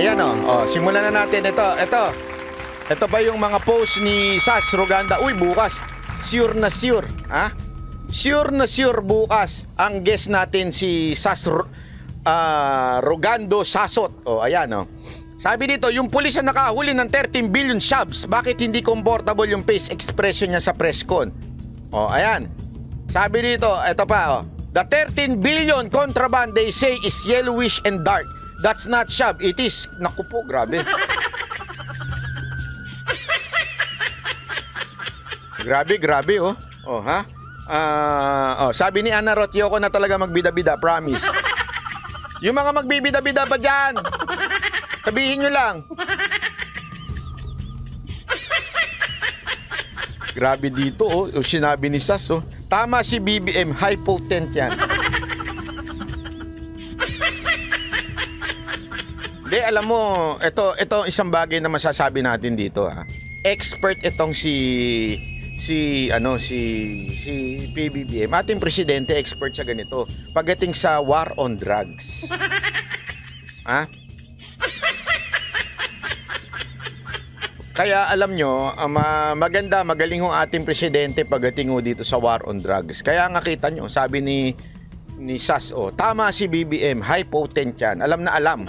ayan simulan na natin. Ito ba yung mga post ni Sas Roganda? Uy, bukas. Sure na sure. Ha? Sure na sure bukas. Ang guest natin si Sas Rogando Sasot. Ayan Sabi dito, yung pulis na nakahuli ng 13 billion subs, bakit hindi comfortable yung face expression niya sa press con? Ayan. Sabi dito, ito pa the 13 billion contraband they say is yellowish and dark. That's not shab, it is. Naku po, grabe. Grabe sabi ni Ana Rot, yoko na talaga magbida-bida, promise. Yung mga magbibida-bida pa dyan, sabihin nyo lang. Grabe dito sinabi ni Sas tama si BBM, high potent yan. Hindi, alam mo, ito isang bagay na masasabi natin dito Expert itong si PBBM. Ating presidente expert sa ganito. Pagdating sa war on drugs. Kaya alam nyo, magaling ho ating presidente pagdating ho dito sa war on drugs. Kaya nga kita nyo, sabi ni Sas, tama si BBM, high potent yan. Alam na alam.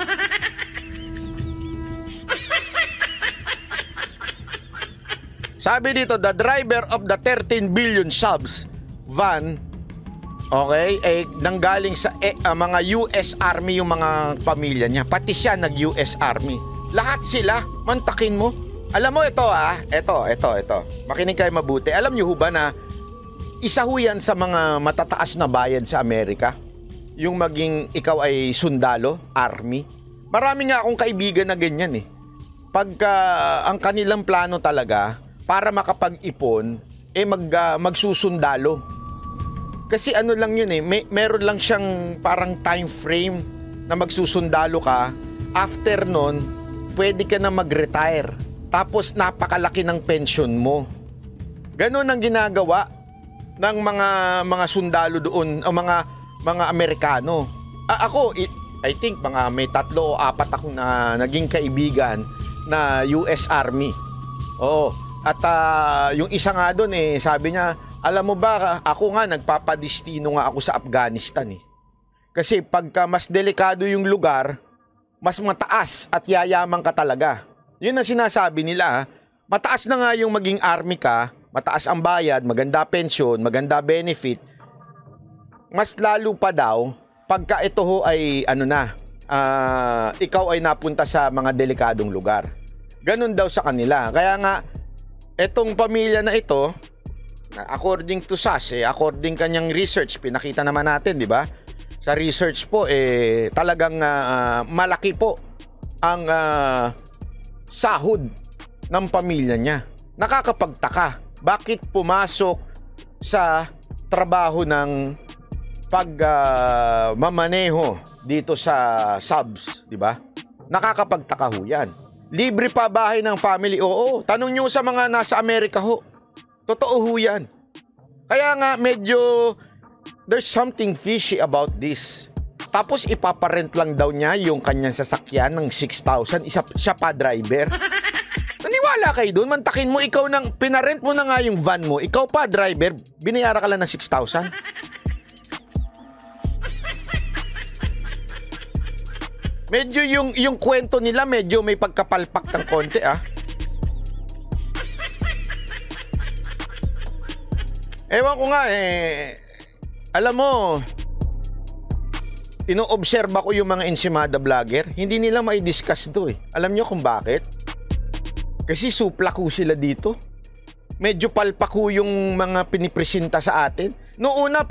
Sabi dito, the driver of the 13 billion subs van, nanggaling sa mga US Army yung mga pamilya niya. Pati siya nag-US Army. Lahat sila, mantakin mo. Alam mo ito Makinig kayo mabuti. Alam niyo ho ba na isa ho yan sa mga matataas na bayad sa Amerika? Yung maging ikaw ay sundalo, Army. Marami nga akong kaibigan na ganyan Pagka ang kanilang plano talaga, para makapag-ipon, magsusundalo. Kasi ano lang yun meron lang siyang parang time frame na magsusundalo ka. After nun, pwede ka na mag-retire. Tapos napakalaki ng pension mo. Ganon ang ginagawa ng mga sundalo doon, o mga Amerikano. Ako, I think mga may 3 o 4 akong naging kaibigan na US Army. At yung isa nga doon sabi niya, alam mo ba, ako nga nagpapadestino nga ako sa Afghanistan Kasi pagka mas delikado yung lugar, mas mataas at yayaman ka talaga. Yun ang sinasabi nila. Mataas na nga yung maging army ka, mataas ang bayad, maganda pension, maganda benefit. Mas lalo pa daw pagka ito ho ay ikaw ay napunta sa mga delikadong lugar. Ganun daw sa kanila. Kaya nga etong pamilya na ito, according to Sas, according kanyang research, pinakita naman natin, di ba? Sa research po, talagang malaki po ang sahod ng pamilya niya. Nakakapagtaka, bakit pumasok sa trabaho ng pagmamaneho dito sa subs, di ba? Nakakapagtaka ho yan. Libre pa bahay ng family? Oo. Tanong nyo sa mga nasa Amerika ho. Totoo ho yan. Kaya nga medyo there's something fishy about this. Tapos ipaparent lang daw niya yung kanyang sasakyan ng 6,000. Siya pa driver. Naniwala kayo doon? Mantakin mo, ikaw nang pinarent mo na nga yung van mo. Ikaw pa driver, binayara ka lang ng 6,000. Medyo yung kwento nila medyo may pagkapalpak ng konti Ewan ko nga alam mo, ino-obserba ko yung mga ensimada vlogger, hindi nila may discuss to Alam nyo kung bakit? Kasi suplako sila dito. Medyo palpako yung mga pinipresenta sa atin. Noong una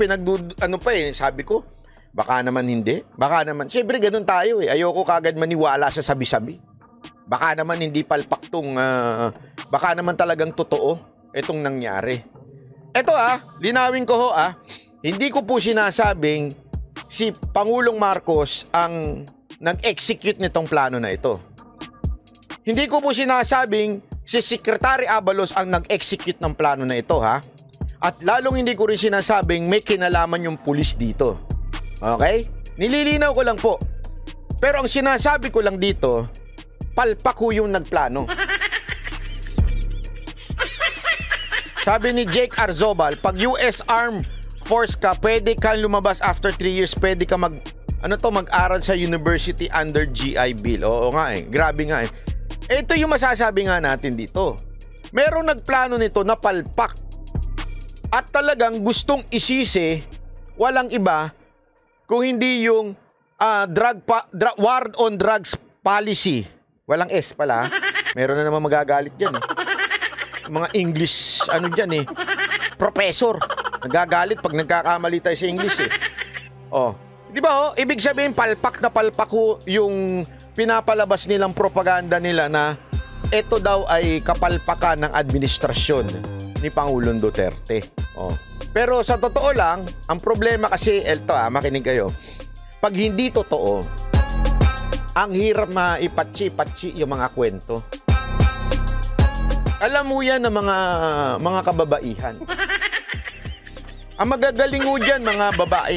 sabi ko, baka naman hindi. Baka naman. Siyempre, ganun tayo Ayoko kagad maniwala sa sabi-sabi. Baka naman hindi palpak tong baka naman talagang totoo itong nangyari. Eto linawin ko ho hindi ko po sinasabing si Pangulong Marcos ang nag-execute nitong plano na ito. Hindi ko po sinasabing si Secretary Abalos ang nag-execute ng plano na ito At lalong hindi ko rin sinasabing may kinalaman yung pulis dito. Okay? Nililinaw ko lang po. Pero ang sinasabi ko lang dito, palpak ho yung nagplano. Sabi ni Jake Arzobal, pag US Armed Force ka, pwede kang lumabas after 3 years, pwede ka mag-aral sa university under GI Bill. Oo nga eh, grabe nga eh. Ito yung masasabi nga natin dito. Merong nagplano nito na palpak at talagang gustong isisi, walang iba kung hindi yung war on drugs policy. Walang S pala. Meron na naman magagalit dyan eh. Mga English, dyan eh. Professor. Nagagalit pag nagkakamali tayo sa English eh. Oh. Di ba ibig sabihin palpak na palpak yung pinapalabas nilang propaganda nila na ito daw ay kapalpakan ng administrasyon ni Pangulong Duterte. Oh. Pero sa totoo lang, ang problema kasi, makinig kayo. Pag hindi totoo, ang hirap maipatsi-patsi yung mga kwento. Alam mo yan ng mga kababaihan. Ang magagaling mo dyan, mga babae.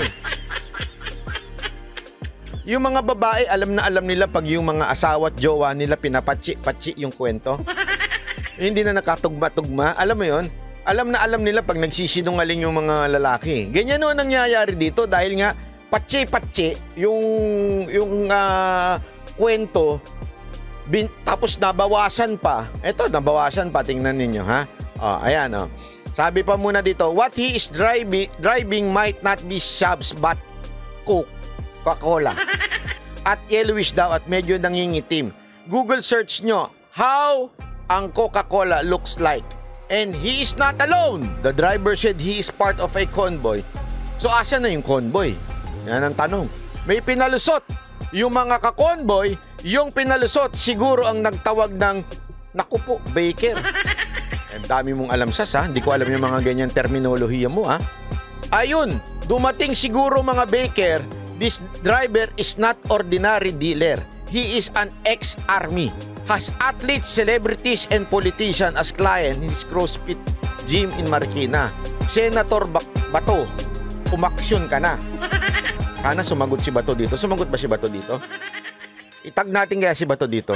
Yung mga babae, alam na alam nila pag yung mga asawa at jowa nila pinapatsi-patsi yung kwento. Hindi na nakatugma-tugma. Alam mo yon? Alam na alam nila pag nagsisinungaling yung mga lalaki. Ganyan o nangyayari dito dahil nga patsi-patsi yung kwento. Tapos nabawasan pa. Ito, nabawasan pa. Tingnan ninyo, ha? Ayan, Sabi pa muna dito, what he is driving might not be Shabs but Coca-Cola. At yellowish daw at medyo nangingitim. Google search nyo, how ang Coca-Cola looks like. And he is not alone. The driver said he is part of a convoy. So, asa na yung convoy? Yan ang tanong. May pinalusot. Yung mga ka-convoy, yung pinalusot, siguro ang nagtawag ng, naku po, Baker. Ang dami mong alam ha? Hindi ko alam yung mga ganyan terminolohiya mo, ha? Ayun, dumating siguro mga Baker, this driver is not ordinary dealer. He is an ex-army. Has athletes, celebrities, and politicians as client in his CrossFit gym in Marikina. Senator Bato, umaksyon ka na. Sana sumagot si Bato dito. Sumagot ba si Bato dito? Itag natin kaya si Bato dito.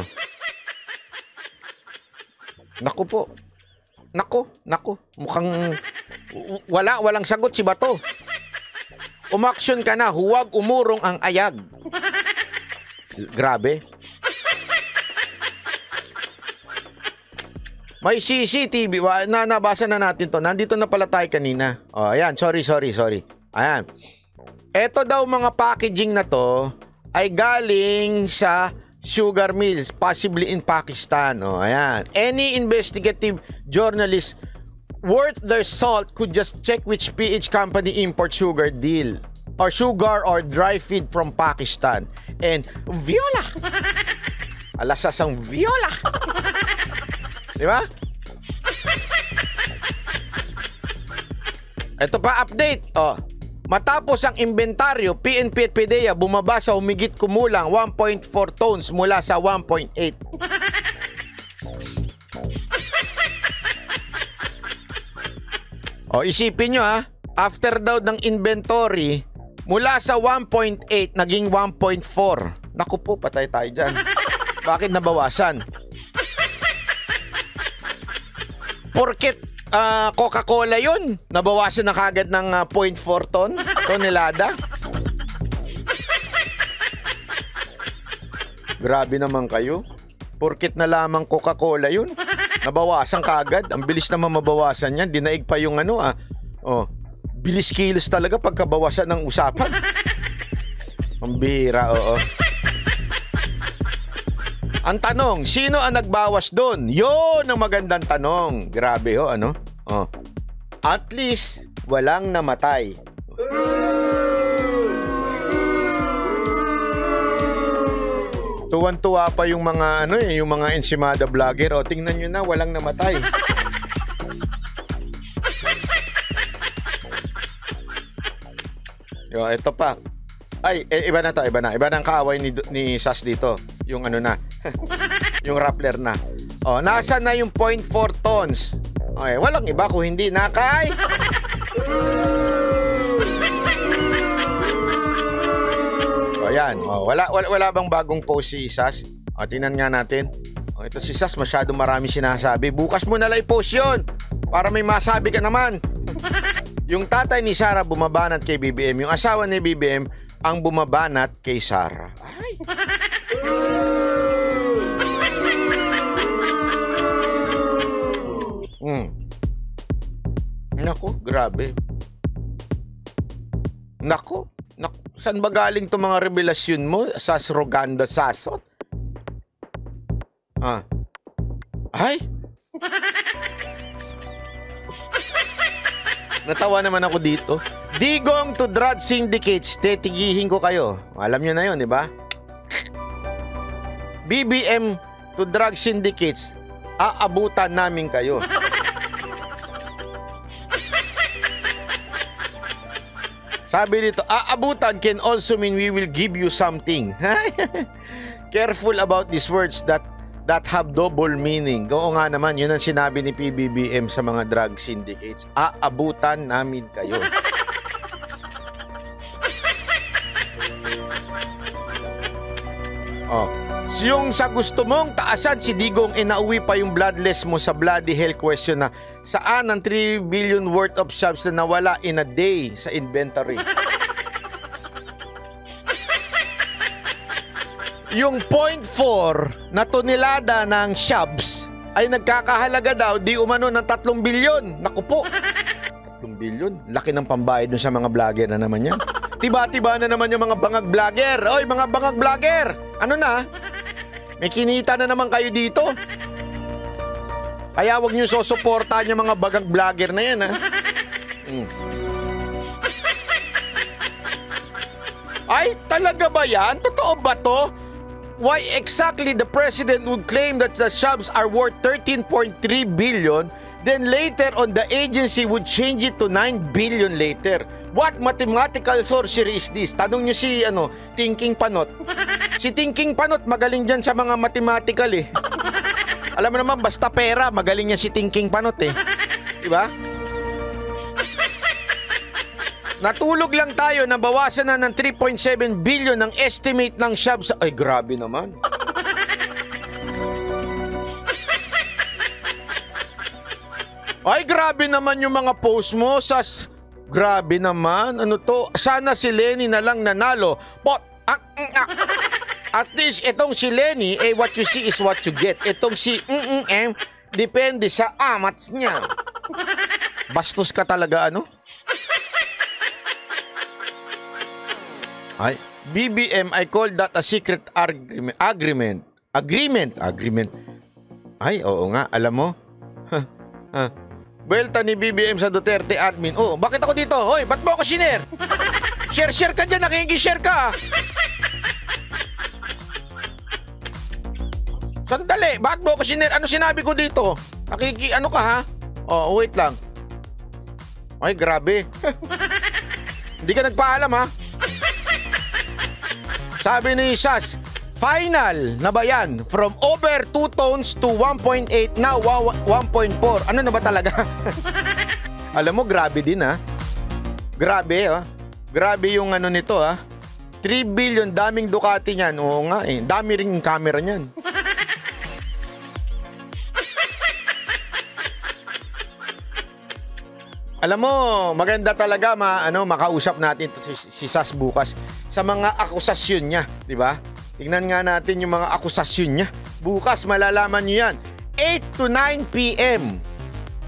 Naku po. Naku. Mukhang walang sagot si Bato. Umaksyon ka na, huwag umurong ang ayag. Grabe. May CCTV. Nabasa na natin to. Nandito na pala tayo kanina. Ayan. Sorry. Ayan. Ito daw mga packaging na to ay galing sa sugar mills, possibly in Pakistan. Ayan. Any investigative journalist worth their salt could just check which PH company imports sugar deal or sugar or dry feed from Pakistan. And viola. Alasasang viola. Di ba? Ito pa update. Matapos ang inventaryo, PNP at PDEA bumaba sa humigit kumulang 1.4 tons mula sa 1.8. Isipin nyo after daw ng inventory, mula sa 1.8 naging 1.4. Naku po, patay tayo dyan. Bakit nabawasan? Porket Coca-Cola yun, nabawasan na kagad ng 0.4 tonelada. Grabe naman kayo. Porket na lamang Coca-Cola yun, nabawasan kagad. Ang bilis naman mabawasan yan. Dinaig pa yung bilis kilos talaga pagkabawasan ng usapan. Ang bihira, Ang tanong, sino ang nagbawas doon? Yun ang magandang tanong. Grabe At least, walang namatay. Tuwan-tuwa pa yung mga yung mga ensimada vlogger. Tingnan nyo na, walang namatay. Ito pa. Ay, iba na to, iba na. Iba na ang kaaway ni Sas dito. Yung yung Rappler na. Nasa na yung 0.4 tons? Walang iba kung hindi nakay. Yan. Wala bang bagong post si Sas? O, tingnan nga natin. O, ito si Sas, masyado marami sinasabi. Bukas mo na lang i-post yun para may masabi ka naman. Yung tatay ni Sarah bumabanat kay BBM. Yung asawa ni BBM ang bumabanat kay Sarah. Ay. Nako, grabe. Nako, saan ba galing itong mga revelasyon mo? Sas Roganda Sasot? Ay! Natawa naman ako dito. Digong to drug syndicates, tetigihin ko kayo. Alam nyo na yun, di ba? BBM to drug syndicates, aabutan namin kayo. Sabi dito, aabutan can also mean we will give you something. Careful about these words that have double meaning. Oo nga naman, yun ang sinabi ni PBBM sa mga drug syndicates. Aabutan namin kayo. Oh. Yung sa gusto mong taasan si Digong, nauwi pa yung bloodless mo sa bloody hell question na saan ang 3 billion worth of shops na nawala in a day sa inventory. Yung 0.4 na tonelada ng shops ay nagkakahalaga daw di umano ng 3 bilyon. Naku po, 3 bilyon? Laki ng pambayad dun sa mga vlogger na naman yan. Tiba-tiba na naman yung mga bangag vlogger. Oy, mga bangag vlogger! Ano na? May kinita na naman kayo dito. Kaya wag niyo susuportahan yung mga bangag vlogger na yan, ha? Ay, talaga ba yan? Totoo ba to? Why exactly the president would claim that the shops are worth 13.3 billion, then later on the agency would change it to 9 billion later? What mathematical sorcery is this? Tanong nyo si Thinking Panot. Si Thinking Panot magaling dyan sa mga mathematical eh. Alam mo naman, basta pera, magaling yan si Thinking Panot eh. Diba? Natulog lang tayo na bawasan na ng 3.7 billion ang estimate ng shops. Ay, grabe naman. Ay, grabe naman yung mga post mo. Grabe naman. Ano to? Sana si Lenny na lang nanalo. At least, itong si Lenny, what you see is what you get. Itong si depende sa amats niya. Bastos ka talaga, ano? Ay, BBM, I call that a secret agreement. Ay, oo nga, alam mo? Buwelta ni BBM sa Duterte admin. Oh, bakit ako dito? Hoy, ba't mo ako share? Share ka dyan, nakikishare ka. Sandali, bakit mo ako share? Ano sinabi ko dito? Ano ka ha? Oh, wait lang. Ay, grabe. Hindi ka nagpaalam ha? Sabi ni Sas, final na ba yan? From over 2 tones to 1.8, now 1.4. Ano na ba talaga? Alam mo, grabe din ha. Grabe ha. Grabe yung nito ha. 3 billion, daming Ducati niyan. Oo nga eh. Dami ring camera niyan. Alam mo, maganda talaga makausap natin si Sas bukas sa mga akusasyon niya, di ba? Tingnan nga natin yung mga akusasyon niya. Bukas malalaman niyo yan. 8 to 9 p.m.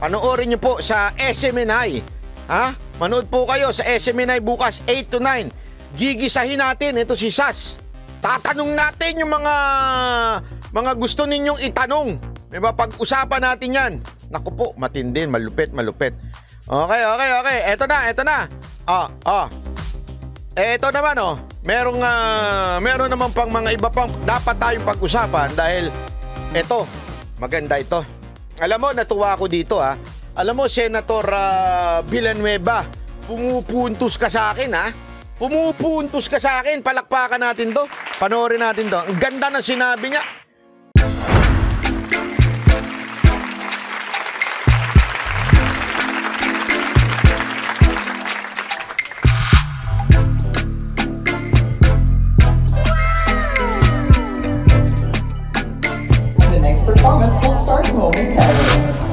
Panoorin niyo po sa SMNI. Ha? Manood po kayo sa SMNI bukas 8 to 9. Gigisahin natin ito si Sas. Tatanong natin yung mga gusto ninyong itanong. Di ba? Pag-usapan natin yan. Naku po, matindi, malupit. Okay. Eto na. Eto naman meron naman pang mga iba pang dapat tayong pag-usapan dahil eto, maganda ito. Alam mo, natuwa ako dito ha. Alam mo, Senator Villanueva, pumupuntos ka sa akin ha. Pumupuntos ka sa akin. Palakpakan natin to. Panoorin natin to. Ang ganda na sinabi niya. The next performance will start momentarily.